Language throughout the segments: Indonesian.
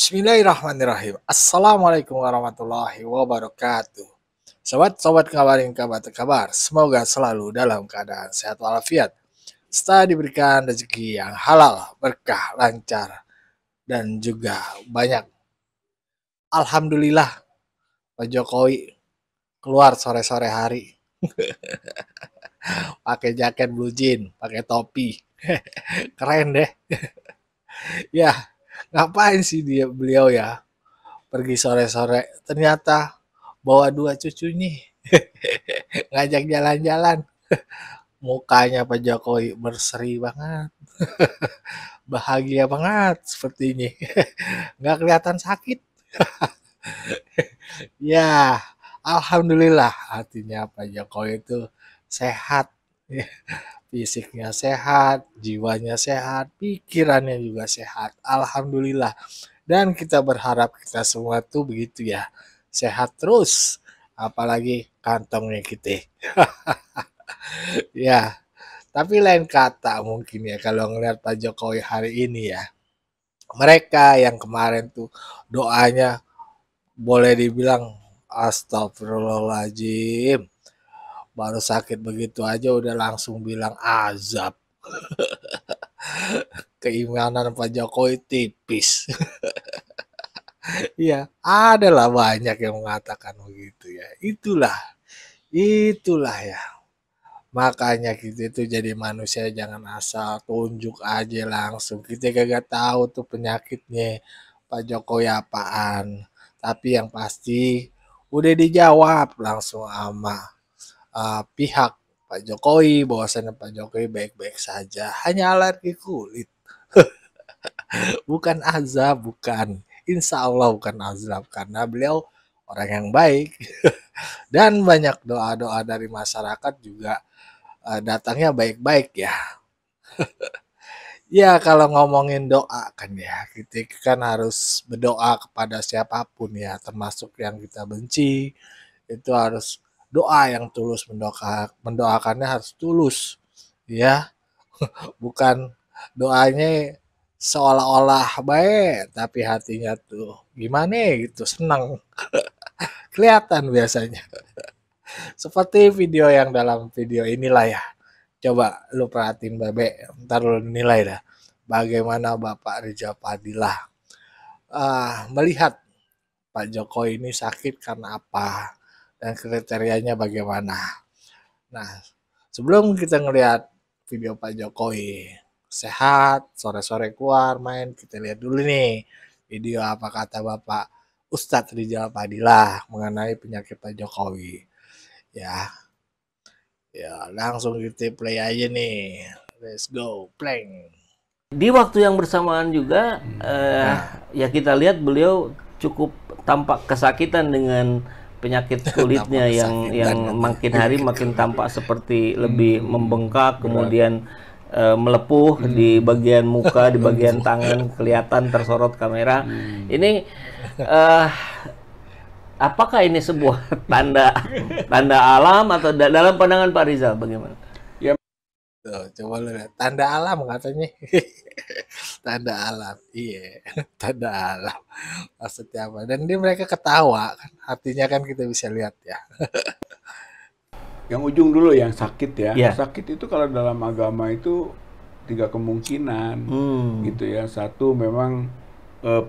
Bismillahirrahmanirrahim. Assalamualaikum warahmatullahi wabarakatuh. Sobat-sobat kabarin kabar kabar, semoga selalu dalam keadaan sehat walafiat, serta diberikan rezeki yang halal, berkah, lancar, dan juga banyak. Alhamdulillah, Pak Jokowi keluar sore-sore hari, pakai jaket blue jean, pakai topi, keren deh. Ya, ngapain sih beliau ya pergi sore-sore? Ternyata bawa dua cucu nih, ngajak jalan-jalan. Mukanya Pak Jokowi berseri banget, bahagia banget seperti ini. Nggak kelihatan sakit. Ya, alhamdulillah artinya Pak Jokowi itu sehat. Fisiknya sehat, jiwanya sehat, pikirannya juga sehat. Alhamdulillah. Dan kita berharap kita semua tuh begitu ya. Sehat terus. Apalagi kantongnya kita. Ya, tapi lain kata mungkin ya kalau ngelihat Pak Jokowi hari ini ya. Mereka yang kemarin tuh doanya boleh dibilang astagfirullahaladzim. Baru sakit begitu aja udah langsung bilang azab. Keimanan Pak Jokowi tipis. Iya, adalah banyak yang mengatakan begitu ya. Itulah ya. Makanya kita itu jadi manusia jangan asal tunjuk aja langsung. Kita kagak tahu tuh penyakitnya Pak Jokowi apaan. Tapi yang pasti udah dijawab langsung sama pihak Pak Jokowi bahwasannya Pak Jokowi baik-baik saja. Hanya alergi kulit. Bukan azab, bukan. Insya Allah bukan azab karena beliau orang yang baik dan banyak doa-doa dari masyarakat juga datangnya baik-baik ya. Ya kalau ngomongin doa kan ya, kita kan harus berdoa kepada siapapun ya, termasuk yang kita benci, itu harus doa yang tulus mendoakannya harus tulus ya, bukan doanya seolah-olah baik tapi hatinya tuh gimana gitu senang kelihatan biasanya. Seperti video yang dalam video inilah ya. Coba lu perhatiin Bebe, ntar lu nilai dah. Bagaimana Bapak Rizal Padilla melihat Pak Jokowi ini sakit karena apa dan kriterianya bagaimana. Nah, sebelum kita ngelihat video Pak Jokowi sehat, sore-sore keluar main, kita lihat dulu nih video apa kata Bapak Ustadz Rizal Padilla mengenai penyakit Pak Jokowi. Ya, ya langsung kita play aja nih. Let's go, play. Di waktu yang bersamaan juga, ya kita lihat beliau cukup tampak kesakitan dengan penyakit kulitnya yang makin hari makin tampak seperti lebih membengkak, kemudian melepuh di bagian muka, di bagian tangan kelihatan tersorot kamera. Ini apakah ini sebuah tanda alam atau dalam pandangan Pak Rizal bagaimana? Tuh, coba lu lihat. Tanda alam katanya. Tanda alam. Iya, tanda alam. Maksudnya apa? Dan dia mereka ketawa kan. Artinya kan kita bisa lihat ya. Yang ujung dulu yang sakit ya. Ya. Sakit itu kalau dalam agama itu 3 kemungkinan gitu ya. Satu memang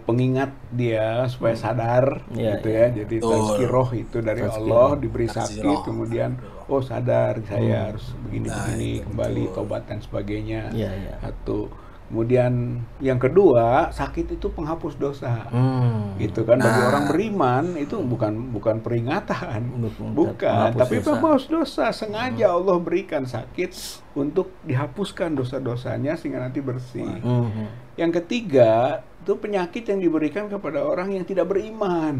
pengingat dia supaya sadar gitu ya. Jadi tazkiroh itu dari Allah diberi sakit, kemudian oh sadar saya harus begini-begini, kembali tobat dan sebagainya. Satu. Kemudian yang kedua, sakit itu penghapus dosa. Gitu kan, bagi orang beriman itu bukan peringatan, bukan, tapi penghapus dosa. Sengaja Allah berikan sakit untuk dihapuskan dosa-dosanya sehingga nanti bersih. Yang ketiga, itu penyakit yang diberikan kepada orang yang tidak beriman.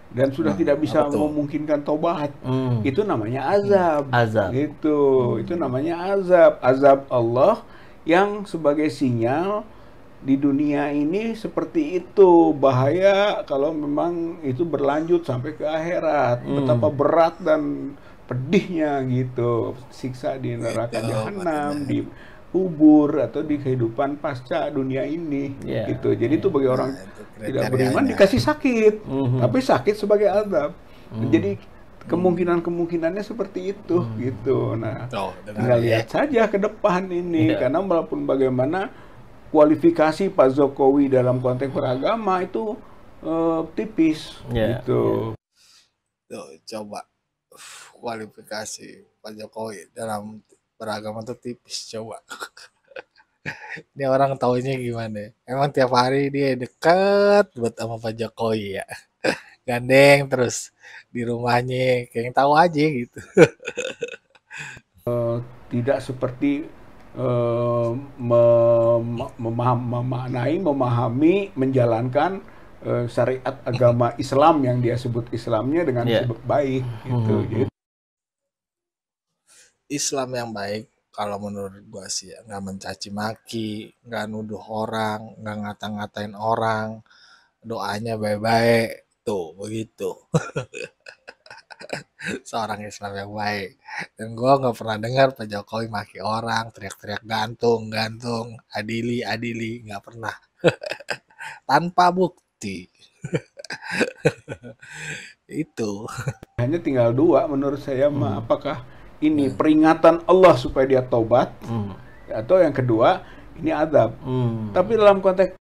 Dan sudah tidak bisa memungkinkan tobat. Itu namanya azab. Gitu. Itu namanya azab. Azab Allah yang sebagai sinyal di dunia ini seperti itu. Bahaya kalau memang itu berlanjut sampai ke akhirat. Betapa berat dan pedihnya gitu. Siksa di neraka jahanam, di kubur atau di kehidupan pasca dunia ini, gitu. Jadi itu bagi orang tidak beriman dikasih sakit, tapi sakit sebagai azab. Jadi kemungkinannya seperti itu, gitu. Nah, tinggal lihat saja ke depan ini, karena walaupun bagaimana kualifikasi Pak Jokowi dalam konteks beragama itu tipis, gitu. Tuh, coba kualifikasi Pak Jokowi dalam beragama tuh tipis, coba. Ini orang taunya gimana? Emang tiap hari dia deket buat sama Pak Jokowi ya, gandeng terus di rumahnya, kayak tahu aja gitu. Tidak seperti memahami, menjalankan syariat agama Islam yang dia sebut Islamnya dengan sebut baik, gitu. Jadi, Islam yang baik kalau menurut gua sih ya, nggak mencaci maki, nggak nuduh orang, nggak ngata-ngatain orang, doanya baik-baik, tuh begitu. Seorang Islam yang baik. Dan gua nggak pernah dengar Pak Jokowi maki orang, teriak-teriak gantung, adili, nggak pernah. Tanpa bukti. Itu. Hanya tinggal dua menurut saya, apakah ini peringatan Allah supaya dia tobat, atau yang kedua ini azab. Tapi dalam konteks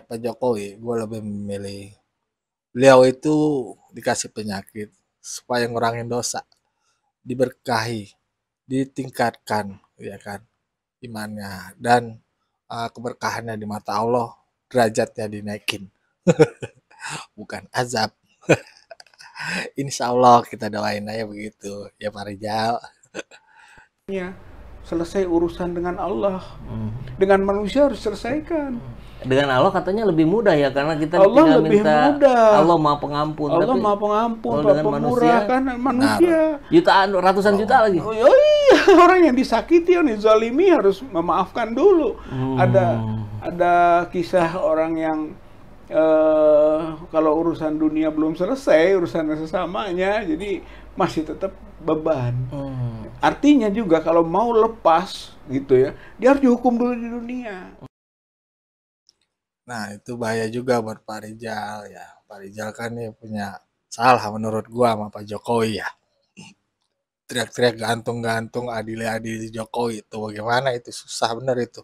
Pak Jokowi, gue lebih memilih beliau itu dikasih penyakit supaya ngurangin dosa, diberkahi, ditingkatkan, ya kan, imannya, dan keberkahannya di mata Allah, derajatnya dinaikin. Bukan azab. Insya Allah kita doain aja begitu ya Pak Rijal. Selesai urusan dengan Allah, dengan manusia harus selesaikan. Dengan Allah katanya lebih mudah ya, karena kita Allah tinggal lebih minta mudah. Allah Maha Pengampun. Allah Maha Pengampun, Pemurah, kan manusia. Jutaan, ratusan juta lagi. Oh iya, orang yang disakiti, yang dizalimi harus memaafkan dulu. Ada kisah orang yang kalau urusan dunia belum selesai, urusan sesamanya, jadi masih tetap beban. Artinya juga kalau mau lepas gitu ya, dia harus dihukum dulu di dunia. Nah itu bahaya juga buat Pak Rijal ya. Pak Rijal kan nih punya salah menurut gua sama Pak Jokowi ya. Teriak-teriak gantung, adili Jokowi itu bagaimana, itu susah bener itu.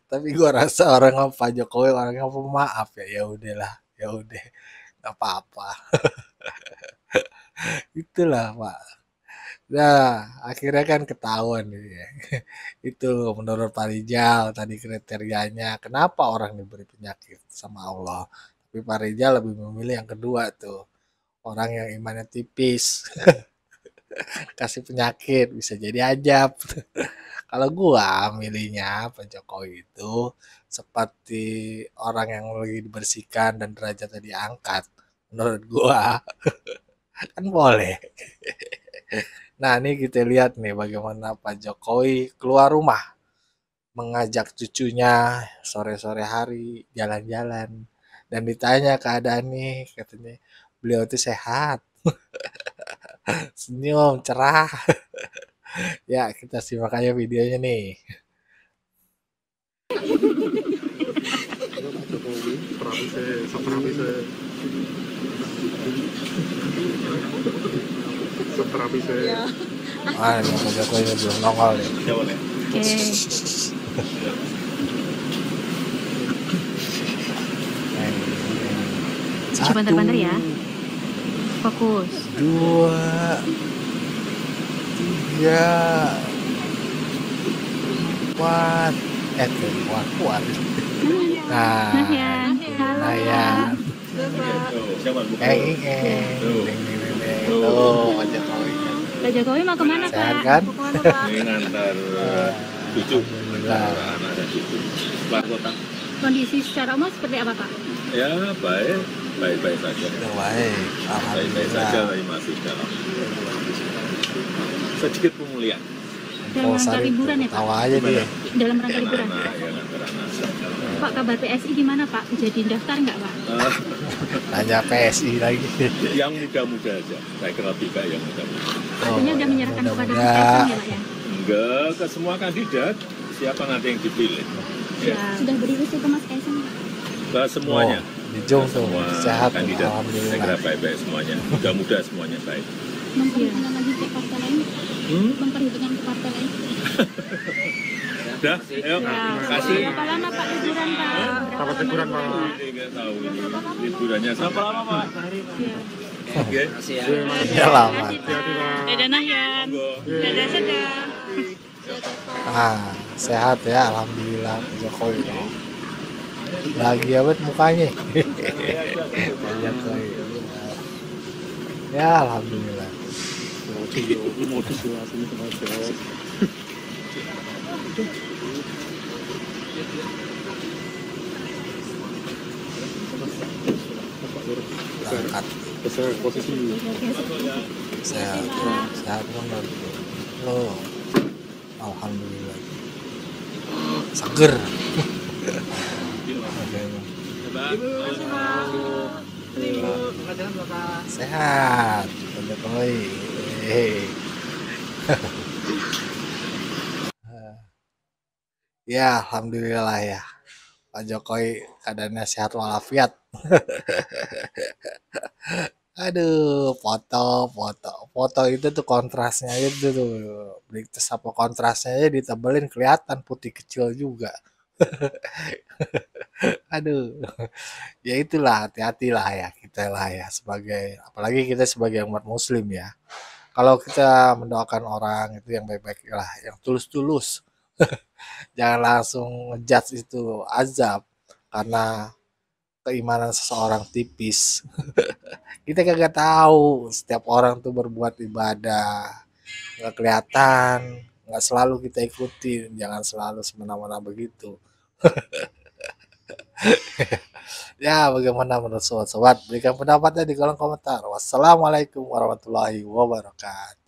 Tapi gua rasa orang Pak Jokowi orangnya pemaaf ya. Ya udahlah, ya udah, nggak apa-apa. Itulah Pak. Nah, akhirnya kan ketahuan ya. Itu menurut Pak Rijal tadi kriterianya. Kenapa orang diberi penyakit sama Allah? Tapi Pak Rijal lebih memilih yang kedua tuh. Orang yang imannya tipis. Kasih penyakit, bisa jadi ajab. Kalau gua milihnya Pak Jokowi itu seperti orang yang lagi dibersihkan dan derajatnya diangkat. Menurut gua kan boleh. Nah, ini kita lihat nih bagaimana Pak Jokowi keluar rumah, mengajak cucunya sore-sore hari jalan-jalan, dan ditanya keadaan nih, katanya beliau itu sehat, senyum, cerah. Ya, kita simak aja videonya nih. Ah, ini Pak Jokowi belum nongol nih. Oke. Coba bentar ya. Fokus. 2, 3, 4. Kuat. Nah, ya. Tuh, Pak Jokowi. Pak Jokowi mau kemana, Pak? Sehat kan? Ngantar cucu, anak dan cucu keluar kota. Kondisi secara umum seperti apa, Pak? Ya baik saja. Baik, Baik saja, tapi masih dalam sedikit pemulihan. Dalam rangka liburan ya, Pak? Tawa aja dia. Dalam rangka liburan. Ngantar anak. Pak, kabar PSI gimana, Pak? Jadi daftar nggak, Pak? Nanya PSI lagi. Yang muda-muda aja. Saya kira tiga yang muda-muda. Artinya udah menyerahkan kepada Mas ya. Kaisang ya Pak ya? Enggak, ke semua kandidat. Siapa nanti yang dipilih? Ya. Sudah beriris itu Mas Kaisang Pak? Ke semuanya. Dijung tuh, Semua sehat tuh, kandidat. Saya kira alhamdulillah. baik-baik semuanya. Muda-muda semuanya baik. Memperhitungkan lagi ke partai lain? Memperhitungkan ke partai lain? Udah, ayo. Kasih. Berapa lama Pak liburan Pak? Berapa liburan Pak? Ini nggak tahu ini liburannya berapa lama Pak? Oke. Ya lama. Dadah Nahyan. Dadah Sedang. Sehat ya, alhamdulillah Pak Jokowi. Lagi apa mukanya? Pak Jokowi. Ya alhamdulillah. Berangkat. Sehat, sehat banget. Lo, alhamdulillah. Seger. Sehat, Pak Jokowi. Ya, alhamdulillah ya. Pak Jokowi keadaannya sehat walafiat. Aduh, foto itu tuh kontrasnya itu tuh, Brigtes apa kontrasnya aja ditebelin kelihatan putih kecil juga. Aduh, ya itulah hati-hatilah ya kita lah ya sebagai, apalagi kita sebagai umat Muslim ya. Kalau kita mendoakan orang itu yang baik-baik lah, yang tulus-tulus. Jangan langsung ngejudge itu azab karena keimanan seseorang tipis. Kita kagak tahu setiap orang tuh berbuat ibadah, nggak kelihatan, nggak selalu kita ikutin, jangan selalu semena-mena begitu. Ya, bagaimana menurut sobat-sobat? Berikan pendapatnya di kolom komentar. Wassalamualaikum warahmatullahi wabarakatuh.